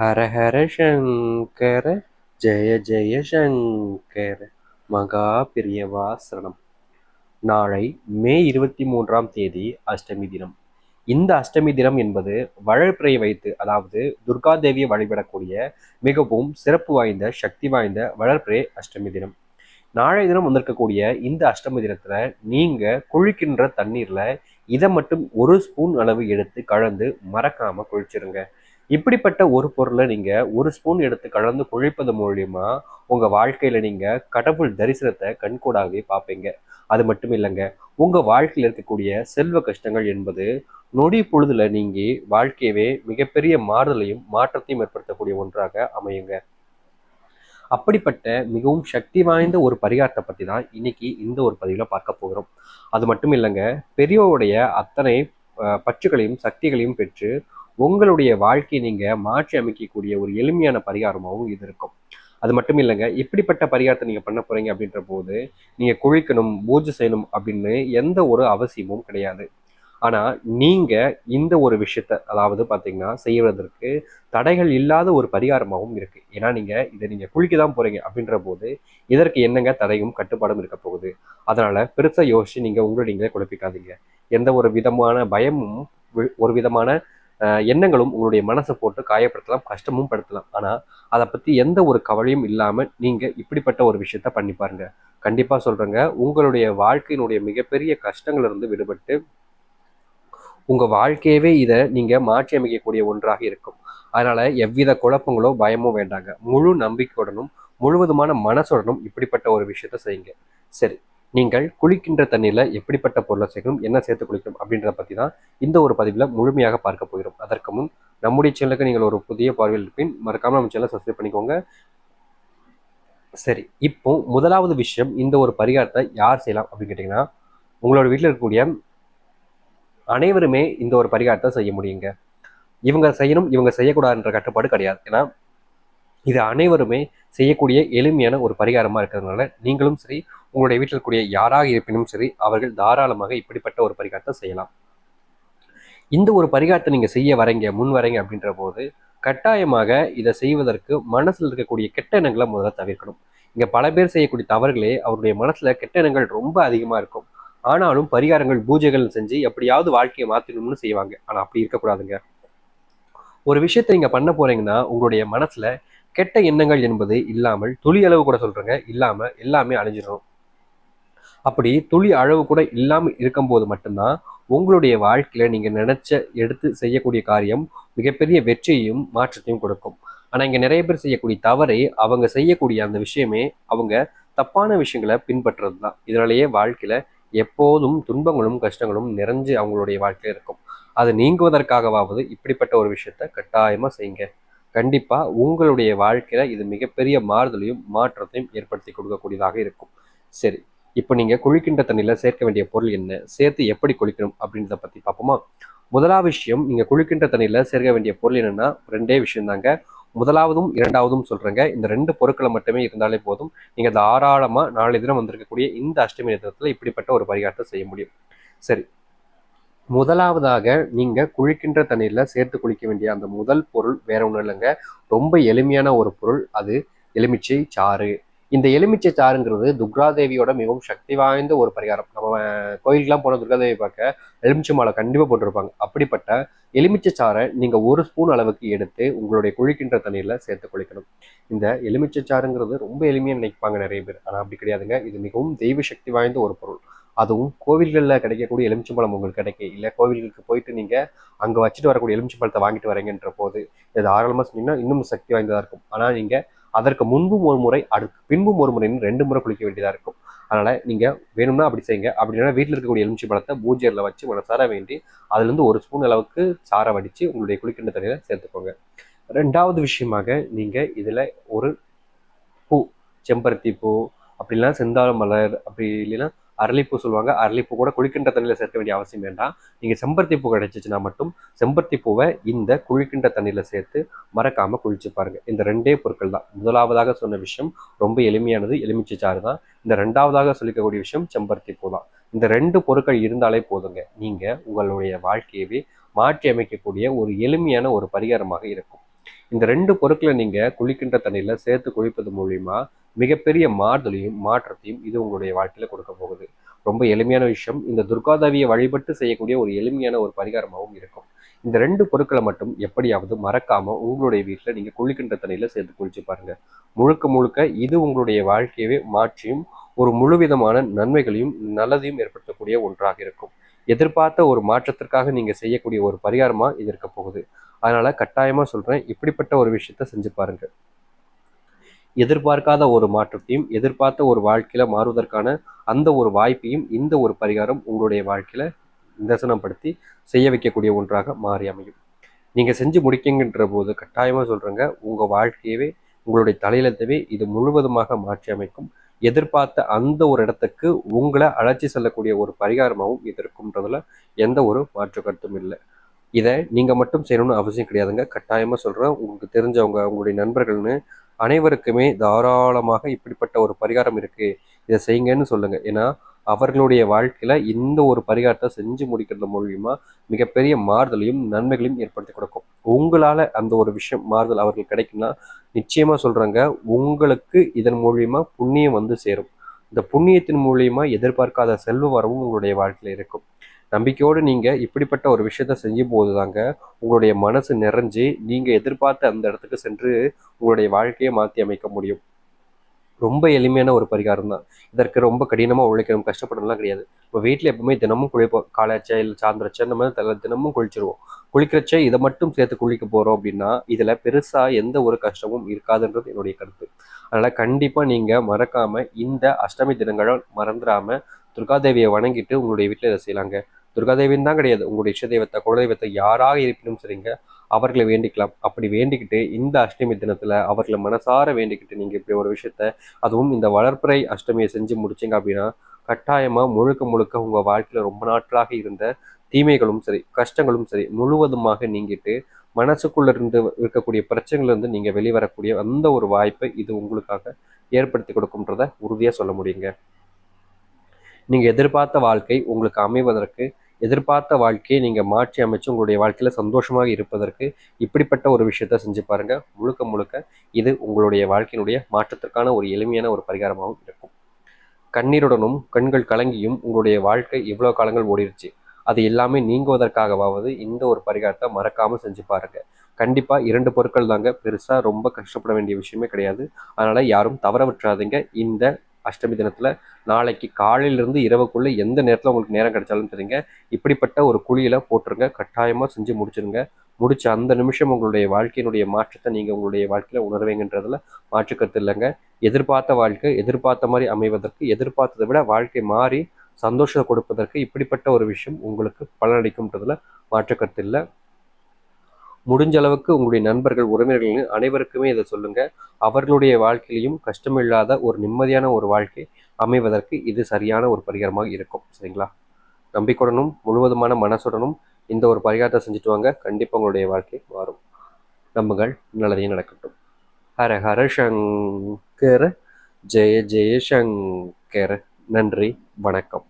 ஹர ஹர சங்கர ஜெய ஜெய சங்கர மகா பிரியவா சரணம். நாளை மே 23ஆம் தேதி அஷ்டமி தினம். இந்த அஷ்டமி தினம் என்பது வளர்பிறையை வைத்து, அதாவது துர்காதேவியை வழிபடக்கூடிய மிகவும் சிறப்பு வாய்ந்த சக்தி வாய்ந்த வளர்பிறை அஷ்டமி தினம். நாளை தினம் வந்திருக்கக்கூடிய இந்த அஷ்டமி தினத்துல நீங்க குளிக்கின்ற தண்ணீர்ல இதை மட்டும் ஒரு ஸ்பூன் அளவு எடுத்து கலந்து மறக்காம குளிச்சிருங்க. இப்படிப்பட்ட ஒரு பொருளை நீங்க ஒரு ஸ்பூன் எடுத்து கலந்து குளிப்பது மூலியமா உங்க வாழ்க்கையில நீங்க கடவுள் தரிசனத்தை கண்கூடாகவே பார்ப்பீங்க. அது மட்டும் இல்லைங்க, உங்க வாழ்க்கையில் இருக்கக்கூடிய செல்வ கஷ்டங்கள் என்பது நொடி பொழுதுல நீங்கி வாழ்க்கையவே மிகப்பெரிய மாறுதலையும் மாற்றத்தையும் ஏற்படுத்தக்கூடிய ஒன்றாக அமையுங்க. அப்படிப்பட்ட மிகவும் சக்தி வாய்ந்த ஒரு பரிகாரத்தை பற்றி தான் இன்னைக்கு இந்த ஒரு பதிவில் பார்க்க போகிறோம். அது மட்டும் இல்லைங்க, பெரியோருடைய அத்தனை பற்றுகளையும் சக்திகளையும் பெற்று உங்களுடைய வாழ்க்கையை நீங்கள் மாற்றி அமைக்கக்கூடிய ஒரு எளிமையான பரிகாரமாகவும் இது இருக்கும். அது மட்டும் இல்லைங்க, இப்படிப்பட்ட பரிகாரத்தை நீங்கள் பண்ண போகிறீங்க அப்படின்ற போது நீங்கள் குளிக்கணும், பூஜை செய்யணும் அப்படின்னு எந்த ஒரு அவசியமும் கிடையாது. ஆனால் நீங்கள் இந்த ஒரு விஷயத்த, அதாவது பார்த்தீங்கன்னா, செய்வதற்கு தடைகள் இல்லாத ஒரு பரிகாரமாகவும் இருக்குது. ஏன்னா இதை குளிக்க தான் போகிறீங்க அப்படின்ற போது இதற்கு என்னங்க தடையும் கட்டுப்பாடும் இருக்க போகுது. அதனால் பெருசாக யோசிச்சு நீங்கள் உங்களை நீங்களே குழப்பிக்காதீங்க. எந்த ஒரு விதமான பயமும் ஒரு விதமான எண்ணங்களும் உங்களுடைய மனசை போட்டு காயப்படுத்தலாம், கஷ்டமும் படுத்தலாம். ஆனால் அதை பற்றி எந்த ஒரு கவலையும் இல்லாமல் நீங்கள் இப்படிப்பட்ட ஒரு விஷயத்த பண்ணி பாருங்க. கண்டிப்பாக சொல்கிறேங்க, உங்களுடைய வாழ்க்கையினுடைய மிகப்பெரிய கஷ்டங்களிலிருந்து விடுபட்டு உங்கள் வாழ்க்கையவே இதை நீங்கள் மாற்றி அமைக்கக்கூடிய ஒன்றாக இருக்கும். அதனால் எவ்வித குழப்பங்களோ பயமோ வேண்டாங்க. முழு நம்பிக்கையுடனும் முழுவதுமான மனசுடனும் இப்படிப்பட்ட ஒரு விஷயத்த செய்யுங்க. சரி, நீங்கள் குளிக்கின்ற தண்ணீரில் எப்படிப்பட்ட பொருளை சேர்க்கணும், என்ன சேர்த்து குளிக்கணும் அப்படின்றத பற்றி தான் இந்த ஒரு பதிவில் முழுமையாக பார்க்க போகிறோம். அதற்கு முன் நம்முடைய சேனலுக்கு நீங்கள் ஒரு புதிய பார்வையில் இருப்பின் மறக்காமல் நம்ம சேனலை சப்ஸ்கிரைப் பண்ணிக்கோங்க. சரி, இப்போ முதலாவது விஷயம், இந்த ஒரு பரிகாரத்தை யார் செய்யலாம் அப்படின்னு கேட்டிங்கன்னா, உங்களோட வீட்டில் இருக்கக்கூடிய அனைவருமே இந்த ஒரு பரிகாரத்தை செய்ய முடியுங்க. இவங்க செய்யணும், இவங்க செய்யக்கூடாதுன்ற கட்டுப்பாடு கிடையாது. ஏன்னா இது அனைவருமே செய்யக்கூடிய எளிமையான ஒரு பரிகாரமாக இருக்கிறதுனால நீங்களும் சரி, உங்களுடைய வீட்டில் இருக்கக்கூடிய யாராக இருப்பினும் சரி, அவர்கள் தாராளமாக இப்படிப்பட்ட ஒரு பரிகாரத்தை செய்யலாம். இந்த ஒரு பரிகாரத்தை நீங்கள் செய்ய வரீங்க, முன் வரீங்க அப்படின்ற போது கட்டாயமாக இதை செய்வதற்கு மனசில் இருக்கக்கூடிய கெட்ட எண்ணங்களை முதல்ல தவிர்க்கணும். இங்கே பல பேர் செய்யக்கூடிய தவறுகளே அவருடைய மனசில் கெட்ட எண்ணங்கள் ரொம்ப அதிகமாக இருக்கும். ஆனாலும் பரிகாரங்கள் பூஜைகள் செஞ்சு எப்படியாவது வாழ்க்கையை மாற்றணும்னு செய்வாங்க. ஆனால் அப்படி இருக்கக்கூடாதுங்க. ஒரு விஷயத்தை நீங்கள் பண்ண போறீங்கன்னா உங்களுடைய மனசில் கெட்ட எண்ணங்கள் என்பது இல்லாமல், துளி அளவு கூட சொல்கிறேங்க, இல்லாமல் எல்லாமே அழிஞ்சிடணும். அப்படி துளி அளவு கூட இல்லாமல் இருக்கும்போது மட்டும்தான் உங்களுடைய வாழ்க்கையில் நீங்கள் நினச்ச எடுத்து செய்யக்கூடிய காரியம் மிகப்பெரிய வெற்றியையும் மாற்றத்தையும் கொடுக்கும். ஆனால் இங்கே நிறைய பேர் செய்யக்கூடிய தவறை, அவங்க செய்யக்கூடிய அந்த விஷயமே அவங்க தப்பான விஷயங்களை பின்பற்றுறது தான். இதனாலேயே வாழ்க்கையில் எப்போதும் துன்பங்களும் கஷ்டங்களும் நிறைஞ்சு அவங்களுடைய வாழ்க்கையில் இருக்கும். அது நீங்குவதற்காகவாவது இப்படிப்பட்ட ஒரு விஷயத்த கட்டாயமாக செய்யுங்க. கண்டிப்பாக உங்களுடைய வாழ்க்கையில் இது மிகப்பெரிய மாறுதலையும் மாற்றத்தையும் ஏற்படுத்தி கொடுக்கக்கூடியதாக இருக்கும். சரி, இப்போ நீங்கள் குளிக்கின்ற தண்ணியில் சேர்க்க வேண்டிய பொருள் என்ன, சேர்த்து எப்படி குளிக்கணும் அப்படின்றத பற்றி பார்ப்போமா? முதலாவது விஷயம், நீங்கள் குளிக்கின்ற தண்ணியில் சேர்க்க வேண்டிய பொருள் என்னென்னா ரெண்டே விஷயம் தாங்க. முதலாவதும் இரண்டாவதும் சொல்கிறேங்க. இந்த ரெண்டு பொருட்களை மட்டுமே இருந்தாலே போதும். நீங்கள் தாராளமாக நாளை தினம் வந்திருக்கக்கூடிய இந்த அஷ்டமி தினத்தில் இப்படிப்பட்ட ஒரு பரிகாரத்தை செய்ய முடியும். சரி, முதலாவதாக நீங்கள் குளிக்கின்ற தண்ணீரில் சேர்த்து குளிக்க வேண்டிய அந்த முதல் பொருள் வேற ஒன்றும் இல்லைங்க, ரொம்ப எளிமையான ஒரு பொருள். அது எலுமிச்சை சாறு. இந்த எலுமிச்சை சாறுங்கிறது துர்காதேவியோட மிகவும் சக்தி வாய்ந்த ஒரு பரிகாரம். நம்ம கோயிலுக்கெல்லாம் போன துர்காதேவி பார்க்க எலுமிச்சை மாலை கண்டிப்பாக போட்டிருப்பாங்க. அப்படிப்பட்ட எலுமிச்சை சாறை நீங்கள் ஒரு ஸ்பூன் அளவுக்கு எடுத்து உங்களுடைய குளிக்கின்ற தண்ணீரில் சேர்த்து குளிக்கணும். இந்த எலுமிச்சை சாறுங்கிறது ரொம்ப எளிமையாக நினைப்பாங்க நிறைய பேர். ஆனால் அப்படி கிடையாதுங்க. இது மிகவும் தெய்வ சக்தி வாய்ந்த ஒரு பொருள். அதுவும் கோவில்களில் கிடைக்கக்கூடிய எலுமிச்சம்பழம் உங்களுக்கு கிடைக்கும். இல்லை கோவில்களுக்கு போயிட்டு நீங்கள் அங்கே வச்சுட்டு வரக்கூடிய எலுமிச்சம்பழத்தை வாங்கிட்டு வரீங்கன்ற போது இது தாராளமாக சொன்னீங்கன்னா இன்னும் சக்தி வாய்ந்ததாக இருக்கும். ஆனால் நீங்கள் அதற்கு முன்பும் ஒரு முறை, அடுத்து பின்பும் ஒரு முறைன்னு 2 முறை குளிக்க வேண்டியதாக இருக்கும். அதனால் நீங்கள் வேணும்னா அப்படி செய்யுங்க. அப்படின்னா வீட்டில் இருக்கக்கூடிய எலுமிச்சம்பழத்தை பூஜையில் வச்சு மனசார வேண்டி அதுலேருந்து ஒரு ஸ்பூன் அளவுக்கு சாரை வடித்து உங்களுடைய குளிக்கின்ற தண்ணியில் சேர்த்துக்கோங்க. ரெண்டாவது விஷயமாக நீங்கள் இதில் ஒரு பூ, செம்பருத்தி பூ, அப்படிலாம் செந்தாழ மலர், அப்படி இல்லைன்னா அரளிப்பூ சொல்லுவாங்க. அரளிப்பூ கூட குளிக்கின்ற தண்ணியில் சேர்க்க வேண்டிய அவசியம் வேண்டாம். நீங்கள் செம்பருத்தி பூ கிடைச்சிச்சுன்னா மட்டும் செம்பருத்தி பூவை இந்த குளிக்கின்ற தண்ணியில் சேர்த்து மறக்காமல் குளிச்சு பாருங்கள். இந்த ரெண்டே பொருட்கள் தான். முதலாவதாக சொன்ன விஷயம் ரொம்ப எளிமையானது, எலுமிச்சை சாறு தான். இந்த ரெண்டாவதாக சொல்லிக்கக்கூடிய விஷயம் செம்பருத்தி பூ தான். இந்த 2 பொருட்கள் இருந்தாலே போதுங்க, நீங்கள் உங்களுடைய வாழ்க்கையவே மாற்றி அமைக்கக்கூடிய ஒரு எளிமையான ஒரு பரிகாரமாக இருக்கும். இந்த 2 பொருட்களை நீங்க குளிக்கின்ற தண்ணியில சேர்த்து குளிப்பது மூலியமா மிகப்பெரிய மாறுதலையும் மாற்றத்தையும் இது உங்களுடைய வாழ்க்கையில கொடுக்க போகுது. ரொம்ப எளிமையான விஷயம். இந்த துர்காதேவியை வழிபட்டு செய்யக்கூடிய ஒரு எளிமையான ஒரு பரிகாரமாகவும் இருக்கும். இந்த 2 பொருட்களை மட்டும் எப்படியாவது மறக்காம உங்களுடைய வீட்டில் நீங்க குளிக்கின்ற தண்ணியில சேர்த்து குளிச்சு பாருங்க. முழுக்க முழுக்க இது உங்களுடைய வாழ்க்கையவே மாற்றியும் ஒரு முழுவிதமான நன்மைகளையும் நல்லதையும் ஏற்படுத்தக்கூடிய ஒன்றாக இருக்கும். எதிர்பார்த்த ஒரு மாற்றத்திற்காக நீங்க செய்யக்கூடிய ஒரு பரிகாரமா இது இருக்க போகுது. அதனால கட்டாயமா சொல்றேன், இப்படிப்பட்ட ஒரு விஷயத்த செஞ்சு பாருங்க. எதிர்பார்க்காத ஒரு மாற்றத்தையும் எதிர்பார்த்த ஒரு வாழ்க்கையில மாறுவதற்கான அந்த ஒரு வாய்ப்பையும் இந்த ஒரு பரிகாரம் உங்களுடைய வாழ்க்கையில நிதர்சனப்படுத்தி செய்ய வைக்கக்கூடிய ஒன்றாக மாறி அமையும். நீங்க செஞ்சு முடிக்கின்ற போது கட்டாயமா சொல்றேங்க, உங்க வாழ்க்கையவே உங்களுடைய தலையிலத்தவே இது முழுவதுமாக மாற்றி அமைக்கும். எதிர்பார்த்த அந்த ஒரு இடத்துக்கு உங்களை அழைச்சி செல்லக்கூடிய ஒரு பரிகாரமாகவும் இது இருக்கும்ன்றதுல எந்த ஒரு மாற்று கருத்தும் இல்லை. இதை நீங்க மட்டும் செய்யணும்னு அவசியம் கிடையாதுங்க. கட்டாயமா சொல்றேன், உங்களுக்கு தெரிஞ்சவங்க உங்களுடைய நண்பர்கள்னு அனைவருக்குமே தாராளமாக இப்படிப்பட்ட ஒரு பரிகாரம் இருக்கு, இதை செய்யுங்கன்னு சொல்லுங்க. ஏன்னா அவர்களுடைய வாழ்க்கையில இந்த ஒரு பரிகாரத்தை செஞ்சு முடிக்கிறது மூலியமா மிகப்பெரிய மாறுதலையும் நன்மைகளையும் ஏற்படுத்தி கொடுக்கும். உங்களால அந்த ஒரு விஷயம் மாறுதல் அவர்கள் கிடைக்கும்னா நிச்சயமா சொல்றேங்க, உங்களுக்கு இதன் மூலியமா புண்ணியம் வந்து சேரும். இந்த புண்ணியத்தின் மூலியமா எதிர்பார்க்காத செல்வ வரவும் உங்களுடைய வாழ்க்கையில இருக்கும். நம்பிக்கையோடு நீங்க இப்படிப்பட்ட ஒரு விஷயத்த செய்யும் போதுதாங்க உங்களுடைய மனசு நிறைஞ்சு நீங்க எதிர்பார்த்த அந்த இடத்துக்கு சென்று உங்களுடைய வாழ்க்கையை மாற்றி அமைக்க முடியும். ரொம்ப எளிமையான ஒரு பரிகாரம் தான். இதற்கு ரொம்ப கடினமாக உழைக்கணும், கஷ்டப்படணும்லாம் கிடையாது. இப்போ வீட்டில் எப்பவுமே தினமும் குளிப்போம். காலையாச்சா இல்லை சாயந்தரச்சா இந்த மாதிரி தினமும் குளிச்சிருவோம். குளிக்கிறச்சே இதை மட்டும் சேர்த்து குளிக்க போகிறோம் அப்படின்னா இதில் பெருசாக எந்த ஒரு கஷ்டமும் இருக்காதுன்றது என்னுடைய கருத்து. அதனால் கண்டிப்பாக நீங்கள் மறக்காமல் இந்த அஷ்டமி தினங்களை மறந்துடாமல் துர்காதேவியை வணங்கிட்டு உங்களுடைய வீட்டில் இதை செய்யலாங்க. துர்காதேவின்னு தான் கிடையாது, உங்களுடைய இஷ்ட தெய்வத்தை குலதெய்வத்தை யாராக இருப்பினும் சரிங்க, அவர்களை வேண்டிக்கலாம். அப்படி வேண்டிக்கிட்டு இந்த அஷ்டமி தினத்தில் அவர்களை மனசார வேண்டிக்கிட்டு நீங்கள் இப்படி ஒரு விஷயத்த, அதுவும் இந்த வளர்ப்பிறை அஷ்டமியை செஞ்சு முடிச்சிங்க அப்படின்னா கட்டாயமாக முழுக்க முழுக்க உங்கள் வாழ்க்கையில் ரொம்ப நாட்களாக இருந்த தீமைகளும் சரி கஷ்டங்களும் சரி முழுவதுமாக நீங்கிட்டு மனசுக்குள்ள இருந்து இருக்கக்கூடிய பிரச்சனைகள்லேருந்து நீங்கள் வெளிவரக்கூடிய அந்த ஒரு வாய்ப்பை இது உங்களுக்காக ஏற்படுத்தி கொடுக்கும்ன்றத உறுதியாக சொல்ல முடியுங்க. நீங்கள் எதிர்பார்த்த வாழ்க்கை உங்களுக்கு அமைவதற்கு, எதிர்பார்த்த வாழ்க்கையை நீங்கள் மாற்றி அமைச்சு உங்களுடைய வாழ்க்கையில் சந்தோஷமாக இருப்பதற்கு இப்படிப்பட்ட ஒரு விஷயத்த செஞ்சு பாருங்க. முழுக்க முழுக்க இது உங்களுடைய வாழ்க்கையினுடைய மாற்றத்திற்கான ஒரு எளிமையான ஒரு பரிகாரமாகவும் இருக்கும். கண்ணீருடனும் கண்கள் கலங்கியும் உங்களுடைய வாழ்க்கை இவ்வளோ காலங்கள் ஓடிடுச்சு, அது எல்லாமே நீங்குவதற்காகவாவது இந்த ஒரு பரிகாரத்தை மறக்காமல் செஞ்சு பாருங்க. கண்டிப்பாக 2 பொருட்கள் தாங்க, பெருசாக ரொம்ப கஷ்டப்பட வேண்டிய விஷயமே கிடையாது. அதனால் யாரும் தவற விட்டுறாதீங்க. இந்த அஷ்டமி தினத்தில் நாளைக்கு காலையிலிருந்து இரவுக்குள்ளே எந்த நேரத்தில் உங்களுக்கு நேரம் கிடைச்சாலும் தெரியுங்க, இப்படிப்பட்ட ஒரு குழியில் போட்டுருங்க. கட்டாயமாக செஞ்சு முடிச்சிருங்க. முடிச்ச அந்த நிமிஷம் உங்களுடைய வாழ்க்கையினுடைய மாற்றத்தை நீங்கள் உங்களுடைய வாழ்க்கையில் உணர்வீங்கன்றதுல மாற்றுக்கருத்து இல்லைங்க. எதிர்பார்த்த வாழ்க்கை எதிர்பார்த்த மாதிரி அமைவதற்கு, எதிர்பார்த்ததை விட வாழ்க்கை மாறி சந்தோஷத்தை கொடுப்பதற்கு இப்படிப்பட்ட ஒரு விஷயம் உங்களுக்கு பலனளிக்கும்ன்றதுல மாற்றுக்கருத்து இல்லை. முடிஞ்ச அளவுக்கு உங்களுடைய நண்பர்கள் உறவினர்கள் அனைவருக்குமே இதை சொல்லுங்க. அவர்களுடைய வாழ்க்கையிலையும் கஷ்டமில்லாத ஒரு நிம்மதியான ஒரு வாழ்க்கை அமைவதற்கு இது சரியான ஒரு பரிகாரமாக இருக்கும். சரிங்களா? நம்பிக்கையுடனும் முழுவதுமான மனசுடனும் இந்த ஒரு பரிகாரத்தை செஞ்சுட்டு வாங்க. கண்டிப்பாக உங்களுடைய வாழ்க்கை மாறும். நம்புங்கள், நல்லதையும் நடக்கட்டும். ஹர ஹர சங்கர, ஜெய ஜெய சங்கர. நன்றி, வணக்கம்.